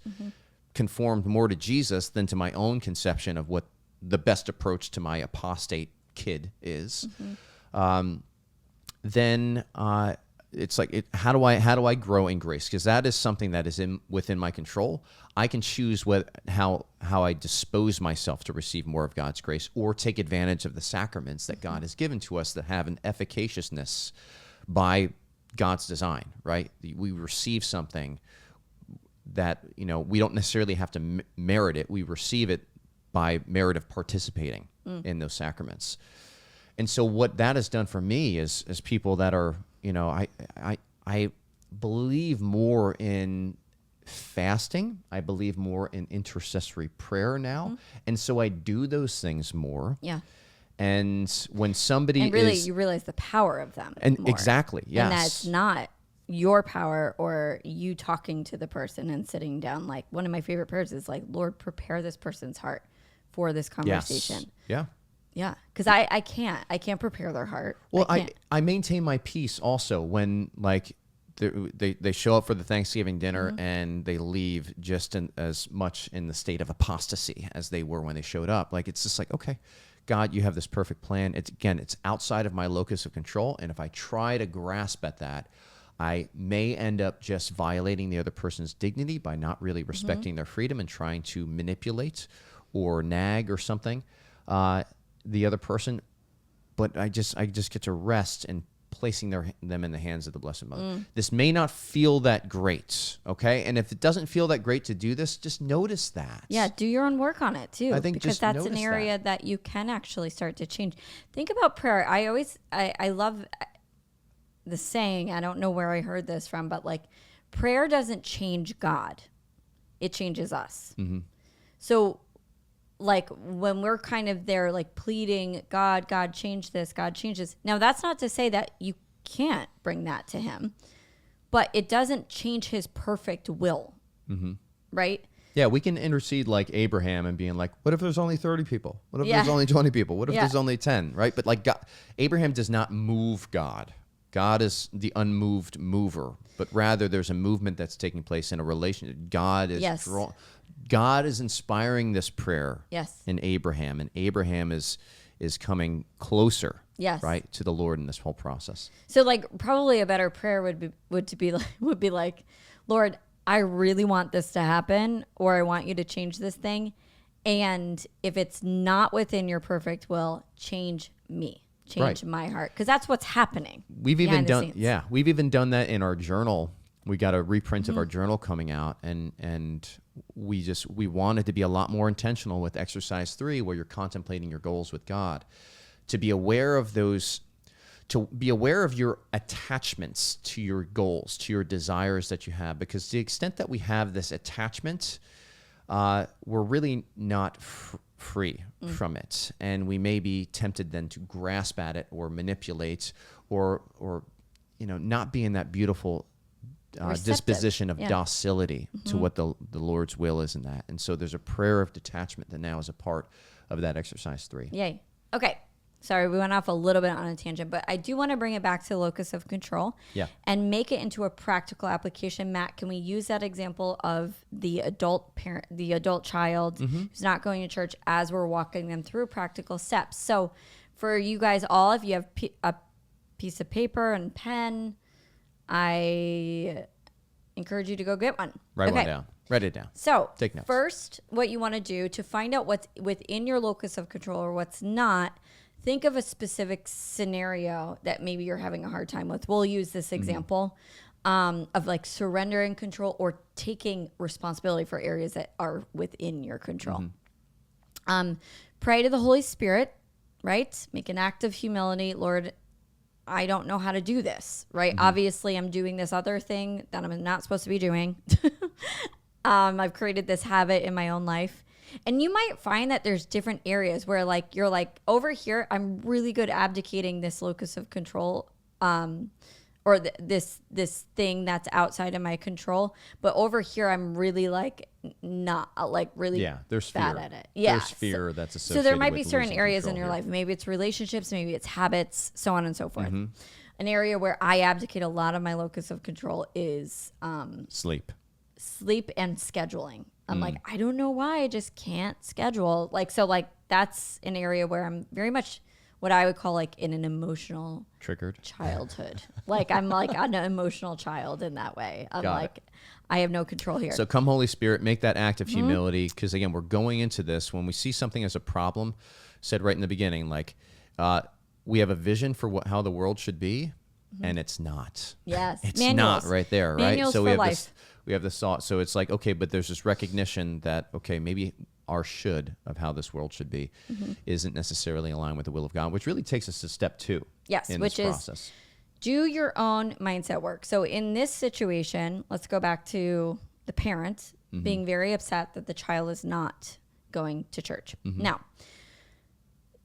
conformed more to Jesus than to my own conception of what the best approach to my apostate kid is. Then it's like, how do I grow in grace? Because that is something that is within my control. I can choose how I dispose myself to receive more of God's grace, or take advantage of the sacraments that God has given to us that have an efficaciousness by God's design. Right? We receive something that we don't necessarily have to merit it. We receive it by merit of participating in those sacraments. And so what that has done for me is people that are, I believe more in fasting. I believe more in intercessory prayer now. And so I do those things more. Yeah. And when somebody you realize the power of them. And more. Exactly. Yes. And that's not your power or you talking to the person and sitting down. Like, one of my favorite prayers is like, Lord, prepare this person's heart for this conversation. Yes. Yeah. Yeah, because I can't prepare their heart. Well, I maintain my peace also when like they show up for the Thanksgiving dinner and they leave just as much in the state of apostasy as they were when they showed up. Like, it's just like, okay, God, you have this perfect plan. It's outside of my locus of control, and if I try to grasp at that, I may end up just violating the other person's dignity by not really respecting their freedom and trying to manipulate or nag or something. The other person, but I just get to rest in placing them in the hands of the Blessed Mother. This may not feel that great, okay? And if it doesn't feel that great to do this, just notice that. Yeah, do your own work on it too. I think because just that's an notice area that you can actually start to change. Think about prayer. I love the saying, I don't know where I heard this from, but like, prayer doesn't change God. It changes us. So like when we're kind of there, like pleading, God, change this, God, change this. Now, that's not to say that you can't bring that to him, but it doesn't change his perfect will, right? Yeah, we can intercede like Abraham and being like, what if there's only 30 people? What if there's only 20 people? What if there's only 10, right? But like Abraham does not move God. God is the unmoved mover, but rather there's a movement that's taking place in a relationship. God is inspiring this prayer in Abraham, and Abraham is coming closer, right, to the Lord in this whole process. So, like, probably a better prayer would be like, Lord, I really want this to happen, or I want you to change this thing, And if it's not within your perfect will, change me, change Right. my heart. Because that's what's happening. We've even behind the done, scenes. yeah, we've even done that in our journal. We got a reprint of our Mm-hmm. journal coming out, and we wanted to be a lot more intentional with exercise 3, where you're contemplating your goals with God, to be aware of those, to be aware of your attachments to your goals, to your desires that you have, because to the extent that we have this attachment, we're really not free from it, and we may be tempted then to grasp at it or manipulate, or not be in that beautiful disposition of docility to what the Lord's will is in that. And so there's a prayer of detachment that now is a part of that exercise 3. Yay. Okay. Sorry, we went off a little bit on a tangent, but I do want to bring it back to locus of control and make it into a practical application. Matt, can we use that example of the adult parent, the adult child who's not going to church, as we're walking them through practical steps? So for you guys all, if you have a piece of paper and pen, I encourage you to go get one. Write one down. Write it down. So take notes. First, what you want to do to find out what's within your locus of control or what's not, think of a specific scenario that maybe you're having a hard time with. We'll use this example of like surrendering control or taking responsibility for areas that are within your control. Pray to the Holy Spirit, right? Make an act of humility. Lord, I don't know how to do this, right? Obviously, I'm doing this other thing that I'm not supposed to be doing. I've created this habit in my own life. And you might find that there's different areas where like you're like, over here, I'm really good abdicating this locus of control, or this thing that's outside of my control. But over here, I'm really like not like really there's bad fear at it. Yeah, there's fear that's associated. So there might be with certain losing areas in control your here. life. Maybe it's relationships, maybe it's habits, so on and so forth. An area where I abdicate a lot of my locus of control is Sleep and scheduling. I'm like, I don't know why I just can't schedule. Like, so like that's an area where I'm very much what I would call like in an emotional triggered childhood. Like I'm like an emotional child in that way. I'm like, I have no control here. So come Holy Spirit, make that act of humility. Because again, we're going into this when we see something as a problem, said right in the beginning, like we have a vision for how the world should be, and it's not. Yes. It's Manuals. not right there, right? Manuals So for life. we have this thought. So it's like, okay, but there's this recognition that, okay, maybe our should of how this world should be isn't necessarily aligned with the will of God, which really takes us to step 2. Yes, in which this is process. do your own mindset work. So in this situation, let's go back to the parent being very upset that the child is not going to church. Now,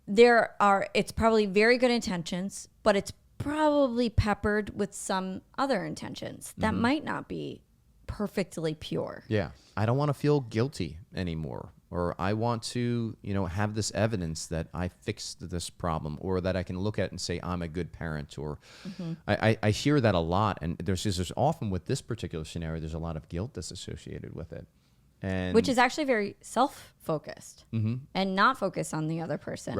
it's probably very good intentions, but it's probably peppered with some other intentions that might not be perfectly pure. Yeah. I don't want to feel guilty anymore, or I want to, have this evidence that I fixed this problem, or that I can look at and say I'm a good parent, or I hear that a lot. And there's often with this particular scenario, there's a lot of guilt that's associated with it. And Which is actually very self-focused and not focused on the other person.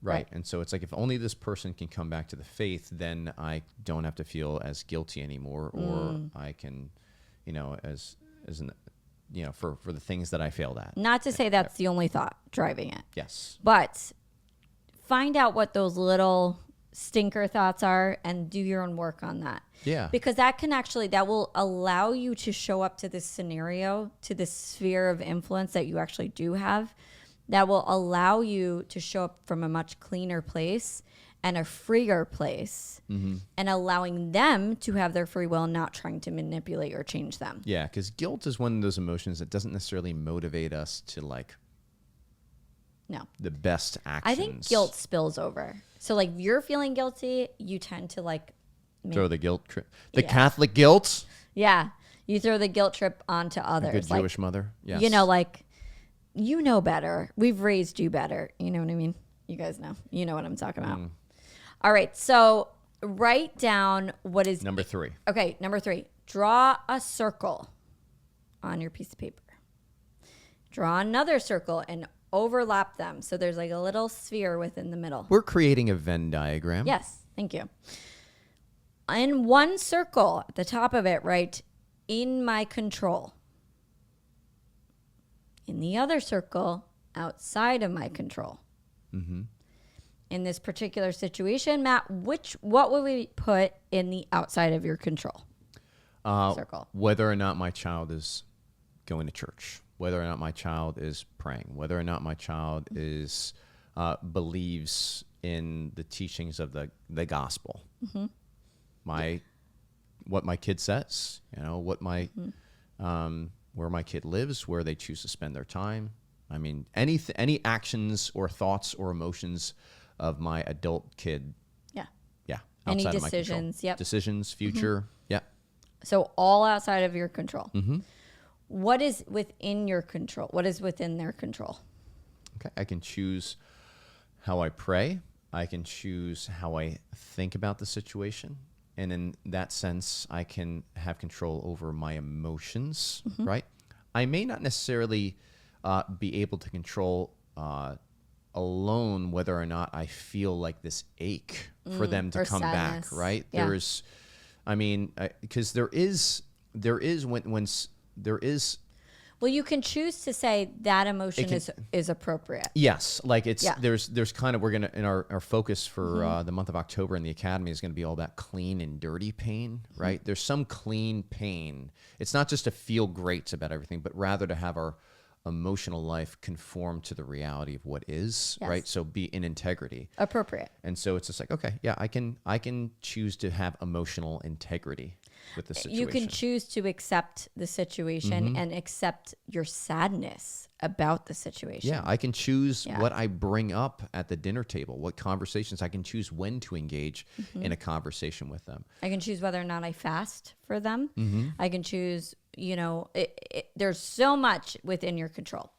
Right. And so it's like, if only this person can come back to the faith, then I don't have to feel as guilty anymore, or I can, for the things that I failed at. Not to say that's the only thought driving it. Yes. But find out what those little stinker thoughts are and do your own work on that. Yeah. Because that will allow you to show up to this scenario, to this sphere of influence that you actually do have. That will allow you to show up from a much cleaner place and a freer place, and allowing them to have their free will, not trying to manipulate or change them. Yeah, because guilt is one of those emotions that doesn't necessarily motivate us to the best actions. I think guilt spills over. So like if you're feeling guilty, you tend to throw the guilt trip. The Catholic guilt? Yeah. You throw the guilt trip onto others. A good Jewish mother. Yes. You know better. We've raised you better. You know what I mean? You guys know. You know what I'm talking about. All right. So write down what is... Number 3. Okay. Number 3. Draw a circle on your piece of paper. Draw another circle and overlap them. So there's like a little sphere within the middle. We're creating a Venn diagram. Yes. Thank you. In one circle, at the top of it, write, in my control. In the other circle, outside of my control. In this particular situation, Matt, what would we put in the outside of your control circle? Whether or not my child is going to church, whether or not my child is praying, whether or not my child is believes in the teachings of the gospel. What my kid says, what my where my kid lives, where they choose to spend their time. I mean, any actions or thoughts or emotions of my adult kid. Yeah. Any Outside decisions? Of my control. Decisions, future. Yeah. So all outside of your control. What is within your control? What is within their control? Okay. I can choose how I pray. I can choose how I think about the situation. And in that sense, I can have control over my emotions, right? I may not necessarily be able to control alone whether or not I feel like this ache for them to come sadness. back, right? Yeah. Because there is Well, you can choose to say that emotion is appropriate. yes, like there's kind of, we're gonna, in our focus for the month of October in the academy is going to be all about clean and dirty pain, right? There's some clean pain. It's not just to feel great about everything, but rather to have our emotional life conform to the reality of what is, right? So be in integrity. Appropriate. And so it's just like, okay, yeah, I can choose to have emotional integrity with the situation. You can choose to accept the situation and accept your sadness about the situation. Yeah, I can choose what I bring up at the dinner table, what conversations. I can choose when to engage in a conversation with them. I can choose whether or not I fast for them. I can choose, there's so much within your control.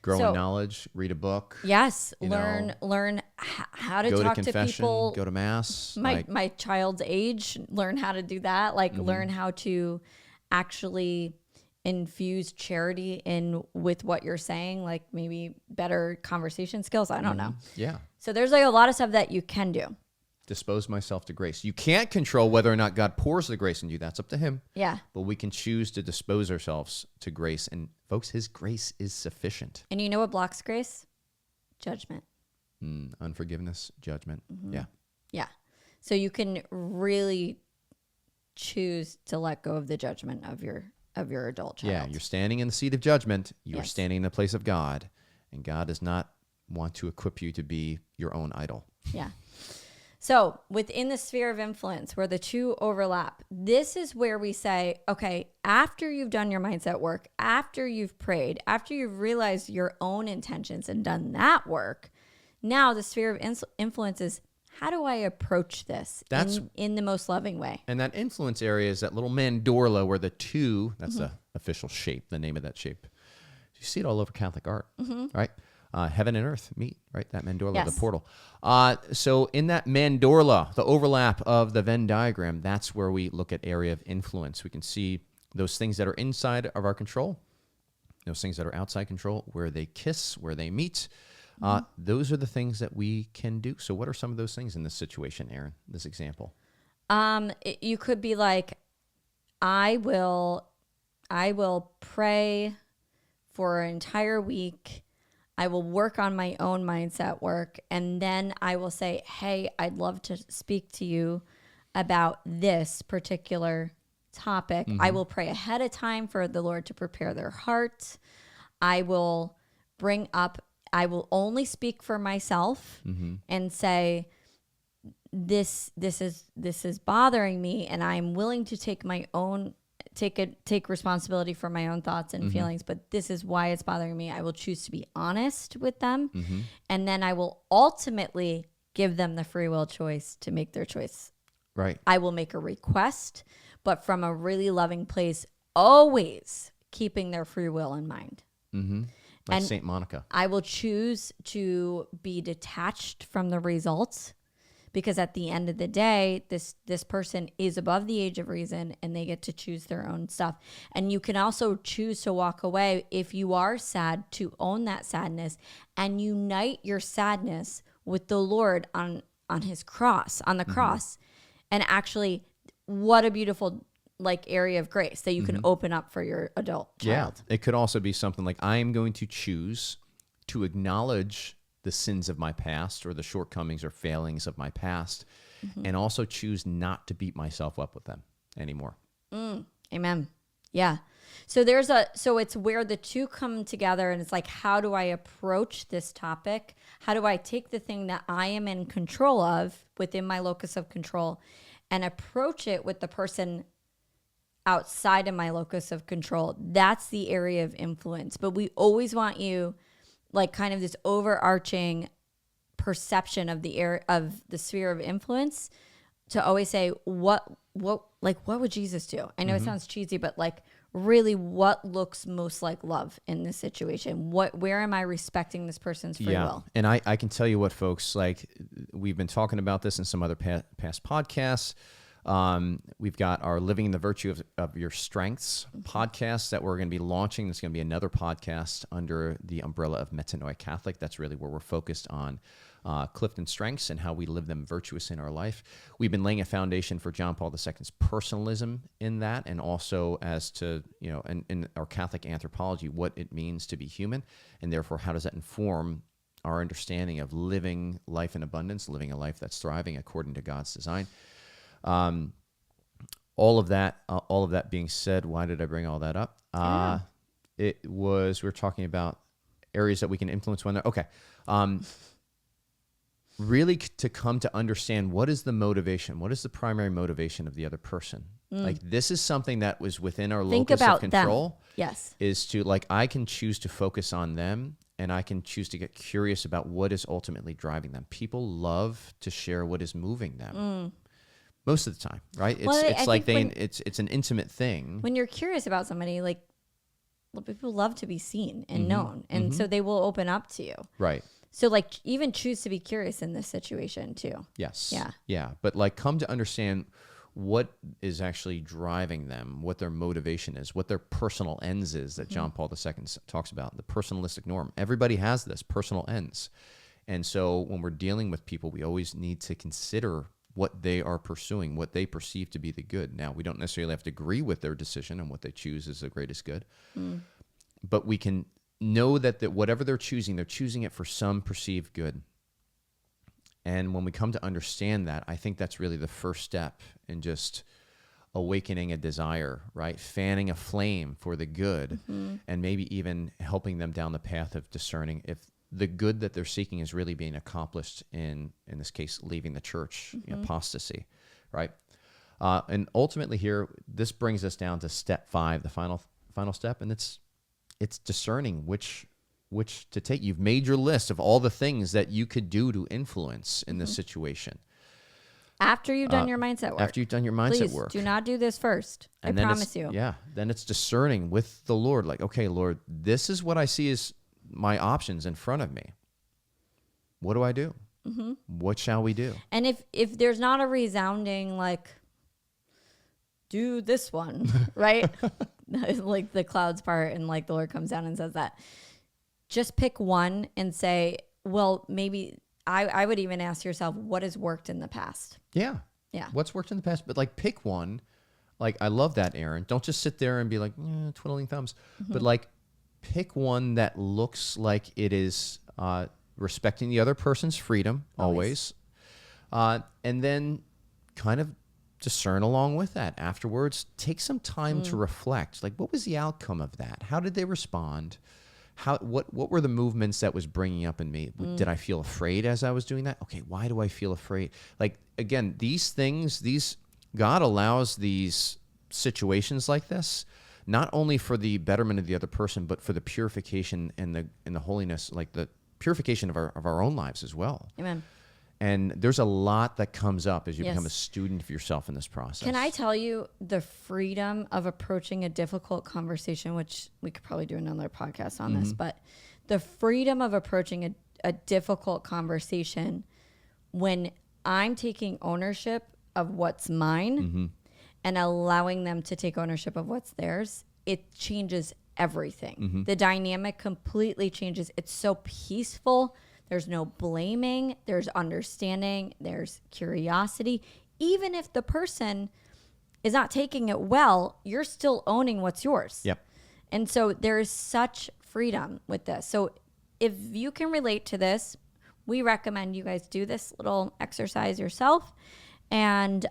Grow in knowledge, read a book. Yes, learn how to talk to people. Go to mass. My child's age, learn how to do that. Learn how to actually infuse charity in with what you're saying, like maybe better conversation skills. I don't know. Yeah. So there's a lot of stuff that you can do. Dispose myself to grace. You can't control whether or not God pours the grace in you. That's up to him. Yeah. But we can choose to dispose ourselves to grace. And folks, his grace is sufficient. And you know what blocks grace? Judgment. Unforgiveness, judgment. Yeah. Yeah. So you can really choose to let go of the judgment of your adult child. Yeah, you're standing in the seat of judgment. You are standing in the place of God. And God does not want to equip you to be your own idol. Yeah. So within the sphere of influence where the two overlap, this is where we say, okay, after you've done your mindset work, after you've prayed, after you've realized your own intentions and done that work, now the sphere of influence is, how do I approach this in the most loving way? And that influence area is that little mandorla where the two, that's the official shape, the name of that shape. You see it all over Catholic art, right? Heaven and earth meet, right? That mandorla, the portal. So in that mandorla, the overlap of the Venn diagram, that's where we look at area of influence. We can see those things that are inside of our control, those things that are outside control, where they kiss, where they meet. Those are the things that we can do. So what are some of those things in this situation, Erin, this example? You could be like, I will pray for an entire week. I will work on my own mindset work. And then I will say, hey, I'd love to speak to you about this particular topic. I will pray ahead of time for the Lord to prepare their heart. I will only speak for myself and say, this is bothering me, and I'm willing to take responsibility for my own thoughts and feelings, but this is why it's bothering me. I will choose to be honest with them. And then I will ultimately give them the free will choice to make their choice. Right. I will make a request, but from a really loving place, always keeping their free will in mind. Like Saint Monica. I will choose to be detached from the results, because at the end of the day, this person is above the age of reason and they get to choose their own stuff. And you can also choose to walk away if you are sad, to own that sadness and unite your sadness with the Lord on his cross, on the cross. And actually, what a beautiful area of grace that you can open up for your adult child. Yeah. It could also be something like, I am going to choose to acknowledge the sins of my past or the shortcomings or failings of my past, and also choose not to beat myself up with them anymore. Amen. Yeah. So so it's where the two come together, and it's like, how do I approach this topic? How do I take the thing that I am in control of within my locus of control and approach it with the person outside of my locus of control? That's the area of influence. But we always want you, like, kind of this overarching perception of the area of the sphere of influence, to always say, what would Jesus do? I know it sounds cheesy, but like, really, what looks most like love in this situation? Where am I respecting this person's free will? And I can tell you what, folks, like, we've been talking about this in some other past podcasts. We've got our Living in the Virtue of Your Strengths podcast that we're going to be launching. There's going to be another podcast under the umbrella of Metanoia Catholic. That's really where we're focused on Clifton strengths and how we live them virtuous in our life. We've been laying a foundation for John Paul II's personalism in that, and also as to, in our Catholic anthropology, what it means to be human, and therefore how does that inform our understanding of living life in abundance, living a life that's thriving according to God's design. All of that being said, why did I bring all that up? We were talking about areas that we can influence one another. Okay. Really to come to understand, what is the motivation? What is the primary motivation of the other person? Like, this is something that was within our locus of control. Them. Yes. Is to, like, I can choose to focus on them, and I can choose to get curious about what is ultimately driving them. People love to share what is moving them. Most of the time, right? It's an intimate thing. When you're curious about somebody, like, people love to be seen and known, and so they will open up to you. Right. So, like, even choose to be curious in this situation too. Yes. Yeah. Yeah. But, like, come to understand what is actually driving them, what their motivation is, what their personal ends is that John Paul II talks about, the personalistic norm. Everybody has this, personal ends. And so when we're dealing with people, we always need to consider what they are pursuing, what they perceive to be the good. Now, we don't necessarily have to agree with their decision and what they choose is the greatest good, but we can know that whatever they're choosing it for some perceived good. And when we come to understand that, I think that's really the first step in just awakening a desire, right? Fanning a flame for the good, and maybe even helping them down the path of discerning if the good that they're seeking is really being accomplished in this case, leaving the church, apostasy, right? And ultimately here, this brings us down to step 5, the final step, and it's discerning which to take. You've made your list of all the things that you could do to influence in this situation. After you've done your mindset work. After you've done your mindset work. Please do not do this first. I promise you. Yeah. Then it's discerning with the Lord. Like, okay, Lord, this is what I see as my options in front of me. What do I do? What shall we do? And if there's not a resounding, like, do this one, right? Like the clouds part, and like the Lord comes down and says that. Just pick one and say, well, maybe I would even ask yourself, what has worked in the past? Yeah. What's worked in the past? But, like, pick one. Like, I love that, Aaron. Don't just sit there and be like, twiddling thumbs. But, like, pick one that looks like it is respecting the other person's freedom, always. And then kind of discern along with that. Afterwards, take some time to reflect. Like, what was the outcome of that? How did they respond? What were the movements that was bringing up in me? Did I feel afraid as I was doing that? Okay, why do I feel afraid? Like, again, these things, God allows these situations like this, not only for the betterment of the other person, but for the purification and the holiness, like the purification of our own lives as well. Amen. And there's a lot that comes up as you become a student of yourself in this process. Can I tell you the freedom of approaching a difficult conversation, which we could probably do another podcast on this, but the freedom of approaching a difficult conversation when I'm taking ownership of what's mine and allowing them to take ownership of what's theirs, it changes everything. The dynamic completely changes. It's so peaceful. There's no blaming, there's understanding, there's curiosity. Even if the person is not taking it well, you're still owning what's yours. Yep. And so there is such freedom with this. So if you can relate to this, we recommend you guys do this little exercise yourself. And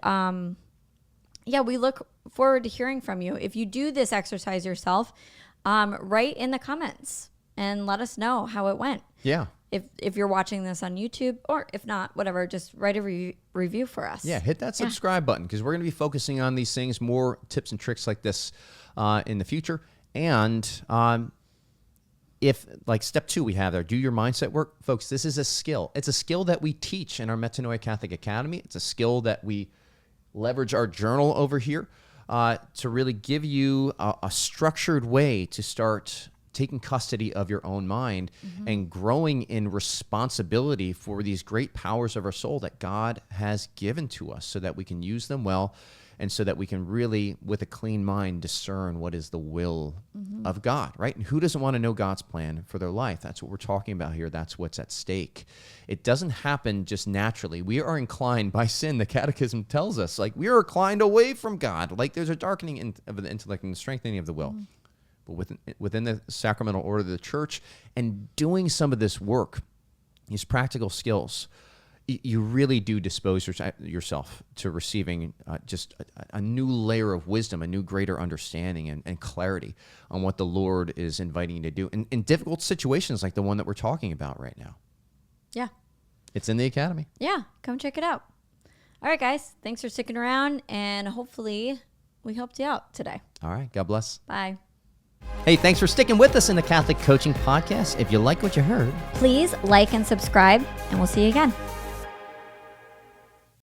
we look forward to hearing from you. If you do this exercise yourself, write in the comments and let us know how it went. Yeah. If you're watching this on YouTube, or if not, whatever, just write a review for us. Yeah, hit that subscribe button, because we're going to be focusing on these things, more tips and tricks like this in the future. And if, like step 2 we have there, do your mindset work. Folks, this is a skill. It's a skill that we teach in our Metanoia Catholic Academy. It's a skill that we leverage our journal over here to really give you a structured way to start taking custody of your own mind and growing in responsibility for these great powers of our soul that God has given to us, so that we can use them well, and so that we can really, with a clean mind, discern what is the will of God, right? And who doesn't want to know God's plan for their life? That's what we're talking about here. That's what's at stake. It doesn't happen just naturally. We are inclined by sin. The Catechism tells us, like, we are inclined away from God. Like, there's a darkening of the intellect and the strengthening of the will. But within the sacramental order of the Church, and doing some of this work, these practical skills, you really do dispose yourself to receiving just a new layer of wisdom, a new greater understanding and clarity on what the Lord is inviting you to do in difficult situations like the one that we're talking about right now. Yeah. It's in the Academy. Yeah, come check it out. All right, guys. Thanks for sticking around, and hopefully we helped you out today. All right. God bless. Bye. Hey, thanks for sticking with us in the Catholic Coaching Podcast. If you like what you heard, Please like and subscribe, and we'll see you again.